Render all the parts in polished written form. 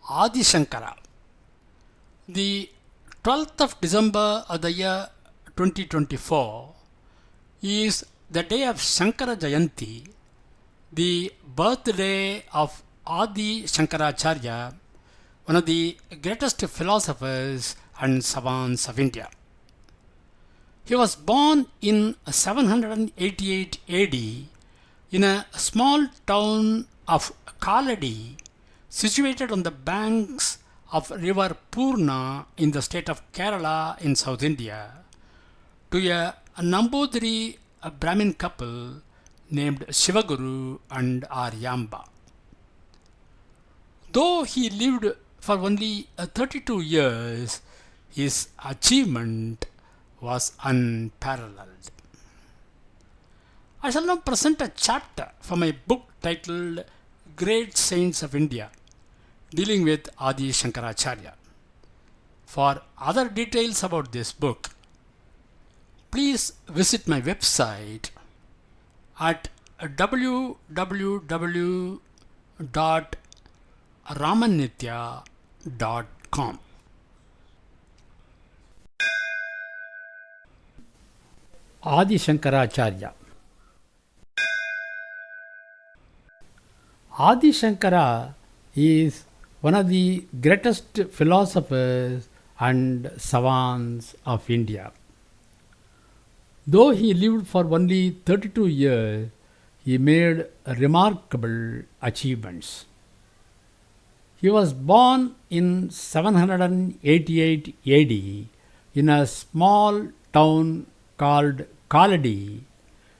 Adi Sankara. The 12th of December of the year 2024 is the day of Sankara Jayanthi, the birthday of Adi Sankaracharya, one of the greatest philosophers and savants of India. He was born in 788 AD in a small town of Kaladi, situated on the banks of River Poorna in the state of Kerala in South India, to a Namboodiri brahmin couple named Sivaguru and Aryamba. Though he lived for only 32 years, his achievement was unparalleled. I shall now present a chapter from my book titled Great Saints of India, dealing with Adi Sankaracharya. For other details about this book, please visit my website at www.ramanitya.com. Adi Sankaracharya. Adi Sankara is one of the greatest philosophers and savants of India. Though he lived for only 32 years, he made remarkable achievements. He was born in 788 AD in a small town called Kaladi,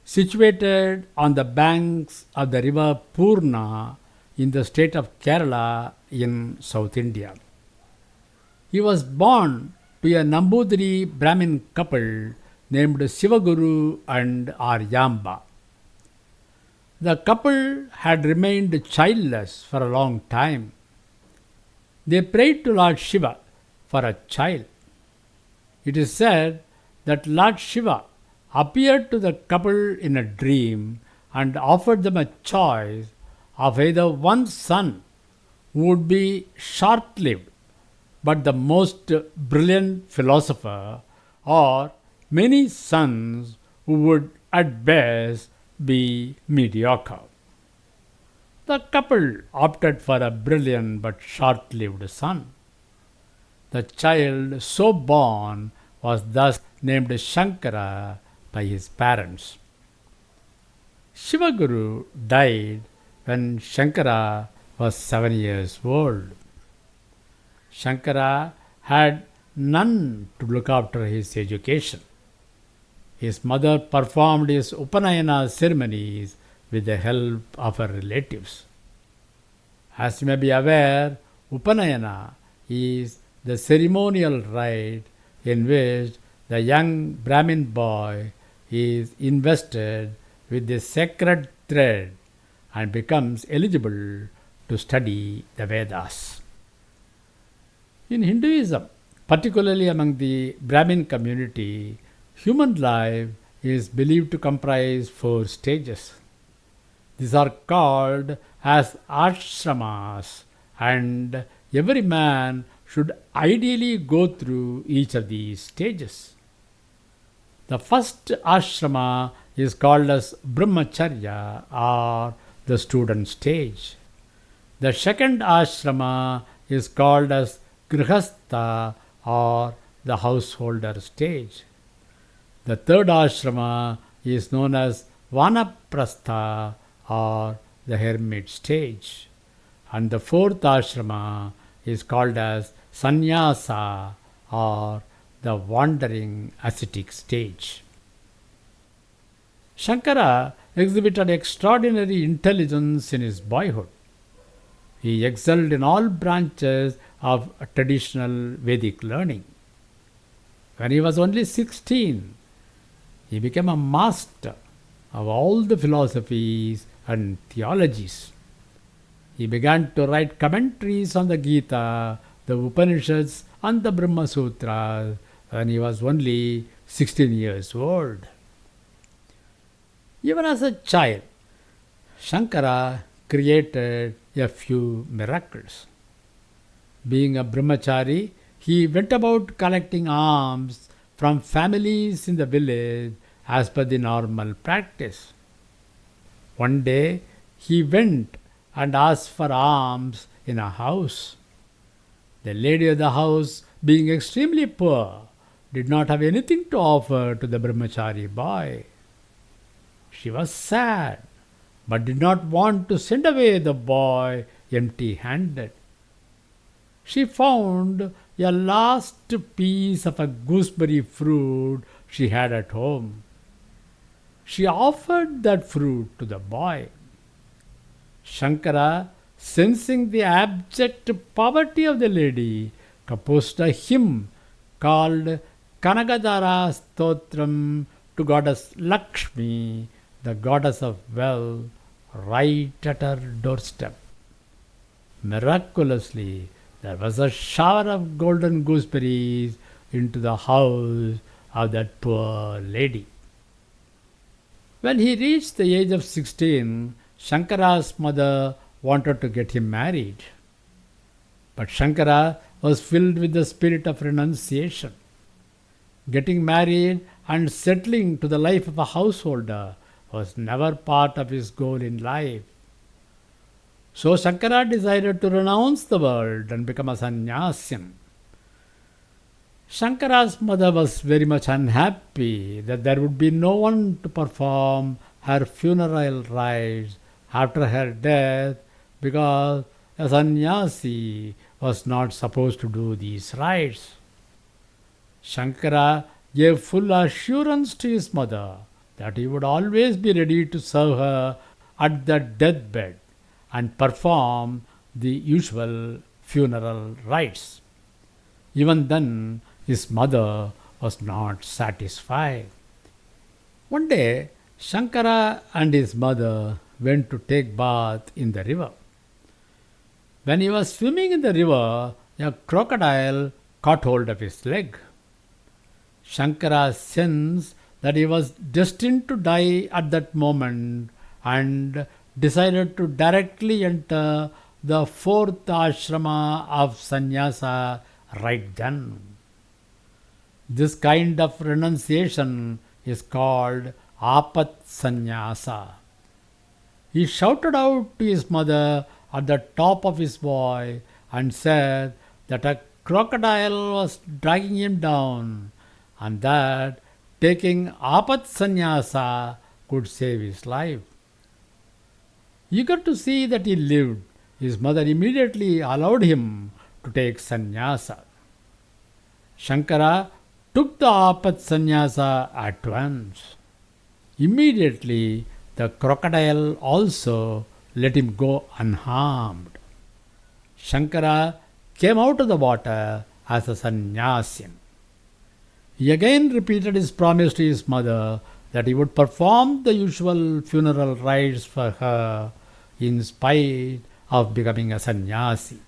situated on the banks of the River Poorna in the state of Kerala in South India. He was born to a Namboodiri brahmin couple named Sivaguru and Aryamba. The couple had remained childless for a long time. They prayed to Lord Shiva for a child. It is said that Lord Shiva appeared to the couple in a dream and offered them a choice of either one son who would be short-lived but the most brilliant philosopher, or many sons who would at best be mediocre. The couple opted for a brilliant but short-lived son. The child so born was thus named Shankara by his parents. Sivaguru died when Shankara was 7 years old. Shankara had none to look after his education. His mother performed his Upanayana ceremonies with the help of her relatives. As you may be aware, Upanayana is the ceremonial rite in which the young Brahmin boy is invested with the sacred thread and becomes eligible to study the Vedas. In Hinduism, particularly among the Brahmin community, human life is believed to comprise 4 stages. These are called as ashramas, and every man should ideally go through each of these stages. The first ashrama is called as brahmacharya, or the student stage. The second ashrama is called as grihastha, or the householder stage. The third ashrama is known as vanaprastha, or the hermit stage. And the fourth ashrama is called as sannyasa, or the wandering ascetic stage. Shankara exhibited extraordinary intelligence in his boyhood. He excelled in all branches of traditional Vedic learning. When he was only 16, he became a master of all the philosophies and theologies. He began to write commentaries on the Gita, the Upanishads, and the Brahma Sutras when he was only 16 years old. Even as a child, Shankara created a few miracles. Being a brahmachari, he went about collecting alms from families in the village as per the normal practice. One day he went and asked for alms in a house. The lady of the house, being extremely poor, did not have anything to offer to the brahmachari boy. She was sad, but did not want to send away the boy empty handed. She found a last piece of a gooseberry fruit she had at home. She offered that fruit to the boy. Shankara, sensing the abject poverty of the lady, composed a hymn called Kanagadara Stotram to goddess Lakshmi, the goddess of wealth, right at her doorstep. Miraculously, there was a shower of golden gooseberries into the house of that poor lady. When he reached the age of 16, Shankara's mother wanted to get him married. But Shankara was filled with the spirit of renunciation. Getting married and settling to the life of a householder was never part of his goal in life. So Shankara decided to renounce the world and become a sannyasin. Shankara's mother was very much unhappy that there would be no one to perform her funeral rites after her death, because a sannyasi was not supposed to do these rites. Shankara gave full assurance to his mother that he would always be ready to serve her at the deathbed and perform the usual funeral rites. Even then, his mother was not satisfied. One day, Shankara and his mother went to take bath in the river. When he was swimming in the river, a crocodile caught hold of his leg. Shankara sensed that he was destined to die at that moment and decided to directly enter the fourth ashrama of sannyasa right then. This kind of renunciation is called apat sannyasa. He shouted out to his mother at the top of his voice and said that a crocodile was dragging him down and that taking apat sannyasa could save his life. Eager to see that he lived, his mother immediately allowed him to take sannyasa. Shankara took the apat sannyasa at once. Immediately, the crocodile also let him go unharmed. Shankara came out of the water as a sannyasin. He again repeated his promise to his mother that he would perform the usual funeral rites for her in spite of becoming a sannyasi.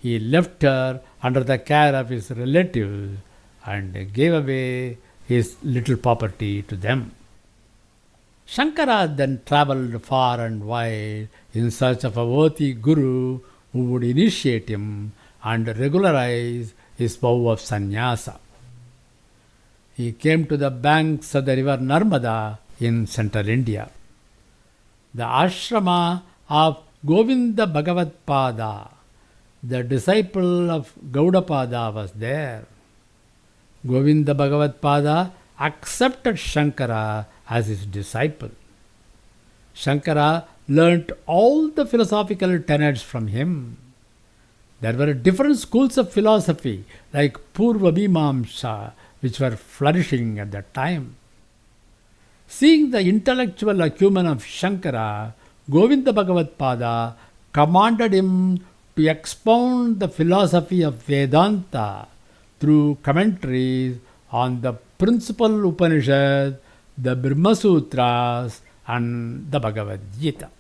He left her under the care of his relatives and gave away his little property to them. Shankara then travelled far and wide in search of a worthy guru who would initiate him and regularize his vow of sannyasa. He came to the banks of the river Narmada in central India. The ashrama of Govinda Bhagavatpada, the disciple of Gaudapada, was there. Govinda Bhagavatpada accepted Shankara as his disciple. Shankara learnt all the philosophical tenets from him. There were different schools of philosophy like Purva Mimamsa, which were flourishing at that time. Seeing the intellectual acumen of Shankara, Govinda Bhagavatpada commanded him to expound the philosophy of Vedanta through commentaries on the principal Upanishad, the Brahma Sutras, and the Bhagavad Gita.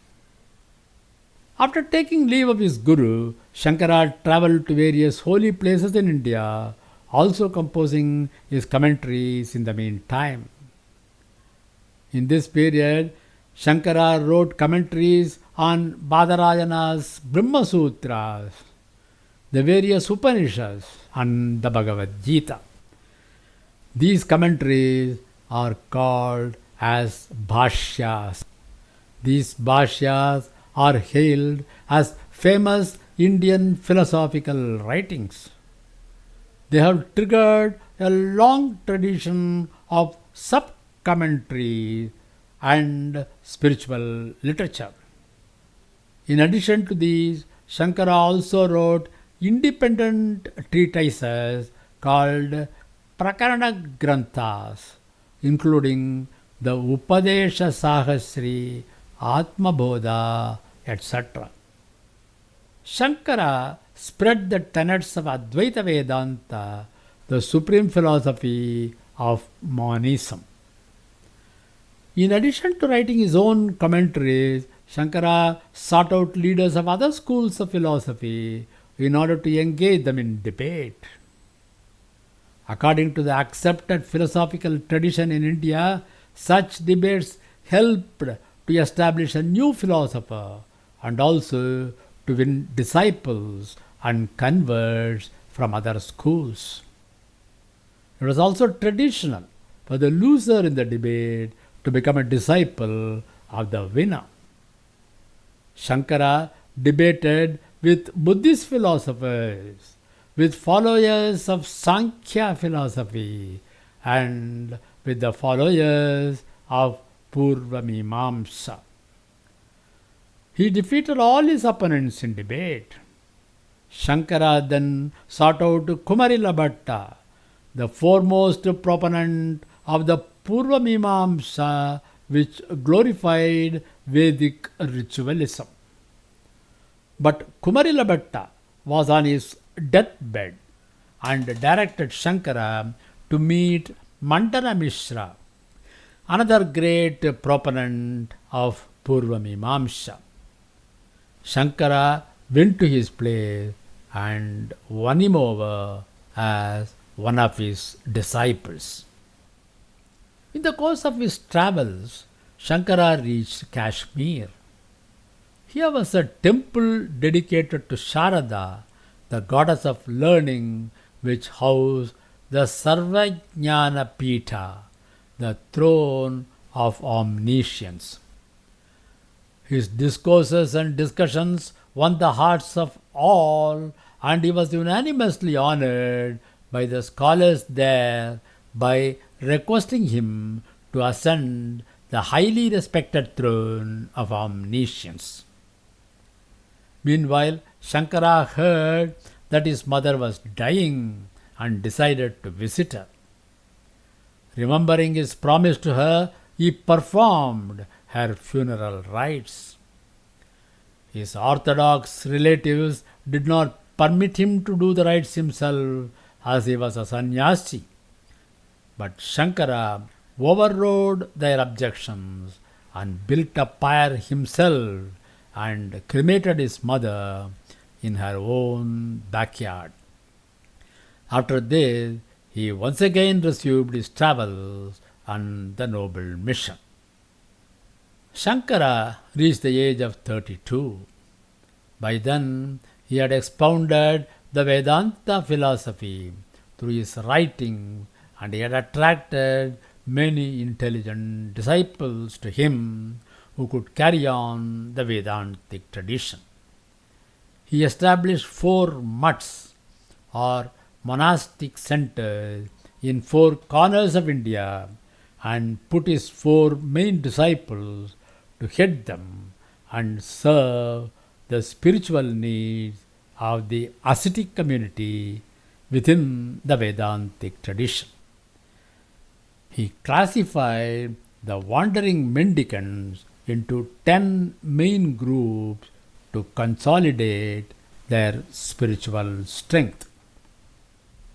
After taking leave of his guru, Shankara travelled to various holy places in India, also composing his commentaries in the meantime. In this period, Shankara wrote commentaries on Badarayana's Brahma Sutras. the various Upanishads, and the Bhagavad Gita. These commentaries are called as bhashyas. These bhashyas are hailed as famous Indian philosophical writings. They have triggered a long tradition of sub-commentaries and spiritual literature. In addition to these, Shankara also wrote independent treatises called Prakarana Granthas, including the Upadesha Sahasri, Atma Bodha, etc. Shankara spread the tenets of Advaita Vedanta, the supreme philosophy of monism. In addition to writing his own commentaries, Shankara sought out leaders of other schools of philosophy in order to engage them in debate. According to the accepted philosophical tradition in India, such debates helped to establish a new philosopher and also to win disciples and converts from other schools. It was also traditional for the loser in the debate to become a disciple of the winner. Shankara debated with Buddhist philosophers, with followers of Sankhya philosophy, and with the followers of Purva Mimamsa. He defeated all his opponents in debate. Shankara then sought out Kumarila Bhatta, the foremost proponent of the Purva Mimamsa, which glorified Vedic ritualism. But Kumarila Bhatta was on his deathbed and directed Shankara to meet Mandana Mishra, another great proponent of Purva Mimamsa. Shankara went to his place and won him over as one of his disciples. In the course of his travels, Shankara reached Kashmir. Here was a temple dedicated to Sharada, the goddess of learning, which housed the Sarvajnana Pitha, the throne of omniscience. His discourses and discussions won the hearts of all, and he was unanimously honored by the scholars there by requesting him to ascend the highly respected throne of omniscience. Meanwhile, Shankara heard that his mother was dying and decided to visit her. Remembering his promise to her, he performed her funeral rites. His orthodox relatives did not permit him to do the rites himself as he was a sannyasi. But Shankara overrode their objections and built a pyre himself and cremated his mother in her own backyard. After this, he once again resumed his travels and the noble mission. Shankara reached the age of 32. By then, he had expounded the Vedanta philosophy through his writing, and he had attracted many intelligent disciples to him who could carry on the Vedantic tradition. He established 4 mutts or monastic centers in 4 corners of India and put his 4 main disciples to head them and serve the spiritual needs of the ascetic community within the Vedantic tradition. He classified the wandering mendicants into 10 main groups to consolidate their spiritual strength.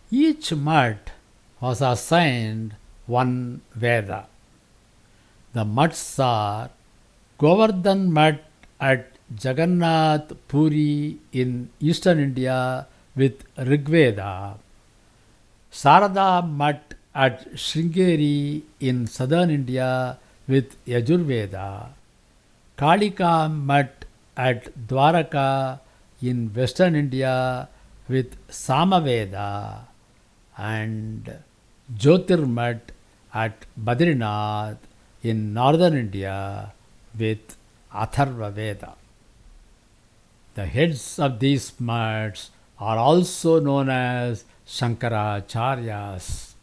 Each mutt was assigned one Veda. The mutts are Govardhan Mutt at Jagannath Puri in eastern India with Rigveda, Sarada Mutt at Sringeri in southern India with Yajurveda, Kalika Mutt at Dwaraka in western India with Samaveda and Jyotirmat at Badrinath in northern India with Atharva Veda. The heads of these mats are also known as Sankara-Charyas.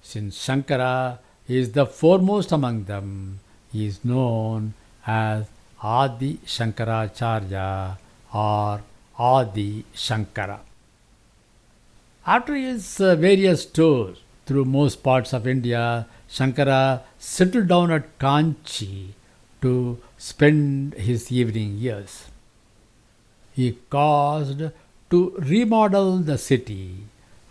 Since Shankara is the foremost among them, he is known as Adi Sankaracharya or Adi Shankara. After his various tours through most parts of India, Shankara settled down at Kanchi to spend his evening years. He caused to remodel the city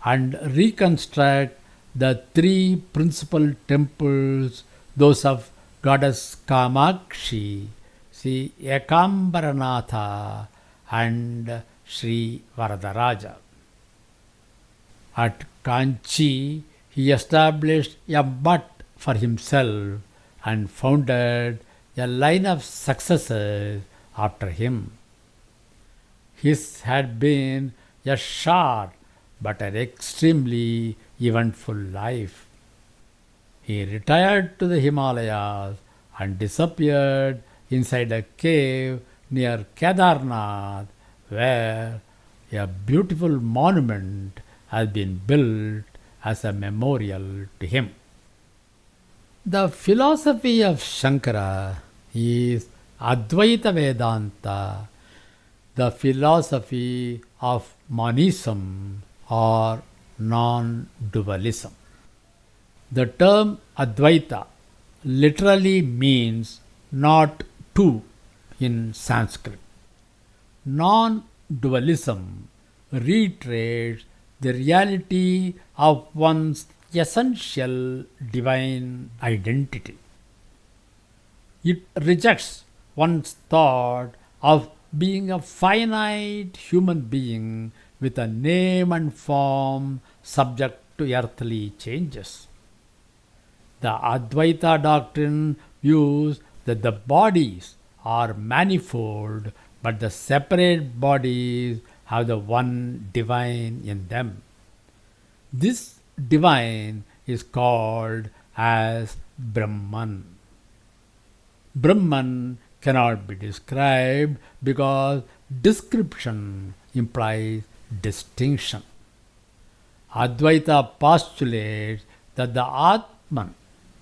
and reconstruct the three principal temples, those of goddess Kamakshi, Sri Ekambaranatha and Sri Varadaraja. At Kanchi, he established a mutt for himself and founded a line of successors after him. His had been a short but an extremely eventful life. He retired to the Himalayas and disappeared inside a cave near Kedarnath, where a beautiful monument has been built as a memorial to him. The philosophy of Shankara is Advaita Vedanta, the philosophy of monism or non-dualism. The term Advaita literally means not two in Sanskrit. Non-dualism reiterates the reality of one's essential divine identity. It rejects one's thought of being a finite human being with a name and form subject to earthly changes. The Advaita doctrine views that the bodies are manifold, but the separate bodies have the one divine in them. This divine is called as Brahman. Brahman cannot be described because description implies distinction. Advaita postulates that the Atman,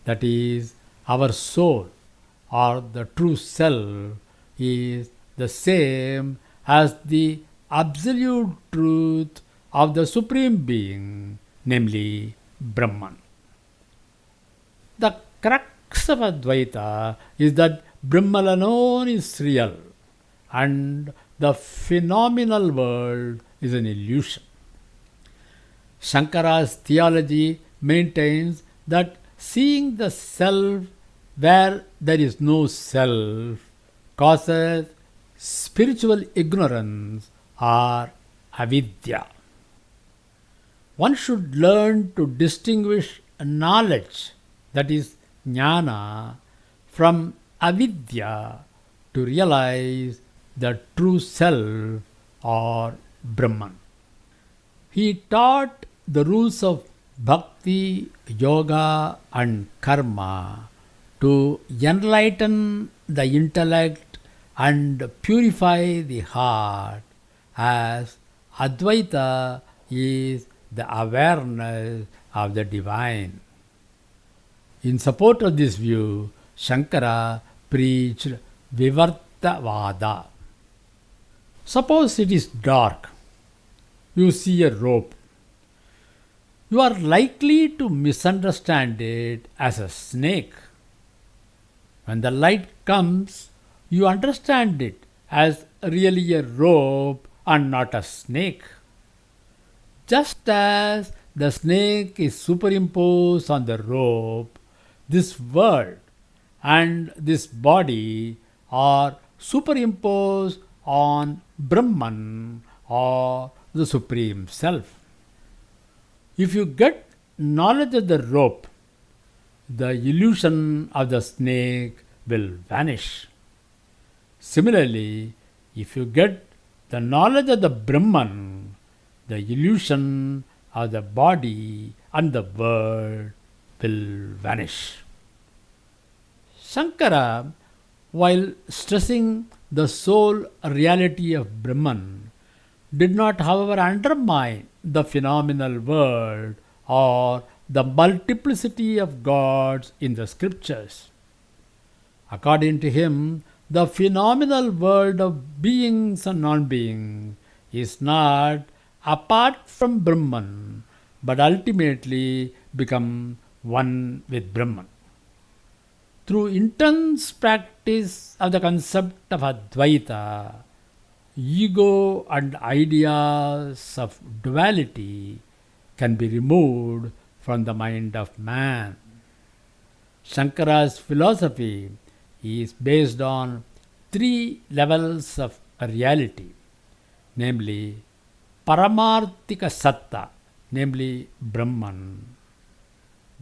that is, our soul or the true self, is the same as the absolute truth of the Supreme Being, namely Brahman. The crux of Advaita is that Brahman alone is real and the phenomenal world is an illusion. Shankara's theology maintains that seeing the self where there is no self causes spiritual ignorance or avidya. One should learn to distinguish knowledge, that is jnana, from avidya to realize the true self or Brahman. He taught the rules of bhakti, yoga and karma to enlighten the intellect and purify the heart, as Advaita is the awareness of the divine. In support of this view, Shankara preached Vivartavada. Suppose it is dark. You see a rope. You are likely to misunderstand it as a snake. When the light comes, you understand it as really a rope and not a snake. Just as the snake is superimposed on the rope, this world and this body are superimposed on Brahman or the Supreme Self. If you get knowledge of the rope, the illusion of the snake will vanish. Similarly, if you get the knowledge of the Brahman, the illusion of the body and the world will vanish. Sankara, while stressing the sole reality of Brahman, did not, however, undermine the phenomenal world or the multiplicity of gods in the scriptures. According to him, the phenomenal world of beings and non-beings is not apart from Brahman, but ultimately become one with Brahman. Through intense practice of the concept of Advaita, ego and ideas of duality can be removed from the mind of man. Shankara's philosophy is based on three levels of reality, namely Paramarthika Satta, namely Brahman,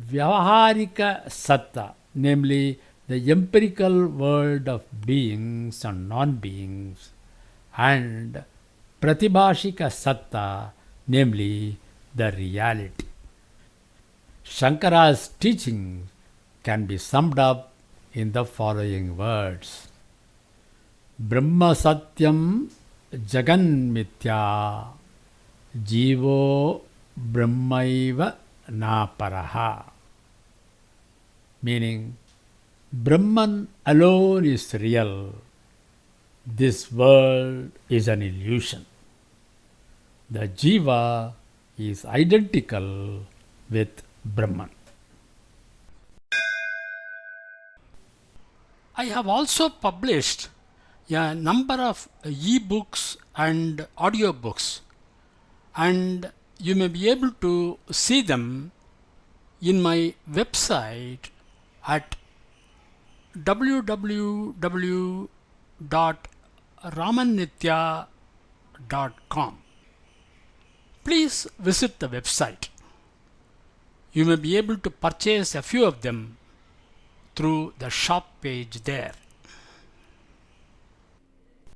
Vyavaharika Satta, namely the empirical world of beings and non-beings, and Pratibhashika Satta, namely the reality. Shankara's teachings can be summed up in the following words: Brahma Satyam Jagan Mithya Jivo Brahmaiva Naparaha. Meaning, Brahman alone is real. This world is an illusion. The Jiva is identical with Brahman. I have also published a number of e-books and audiobooks, and you may be able to see them in my website at www.ramannitya.com. Please visit the website. You may be able to purchase a few of them through the shop page there.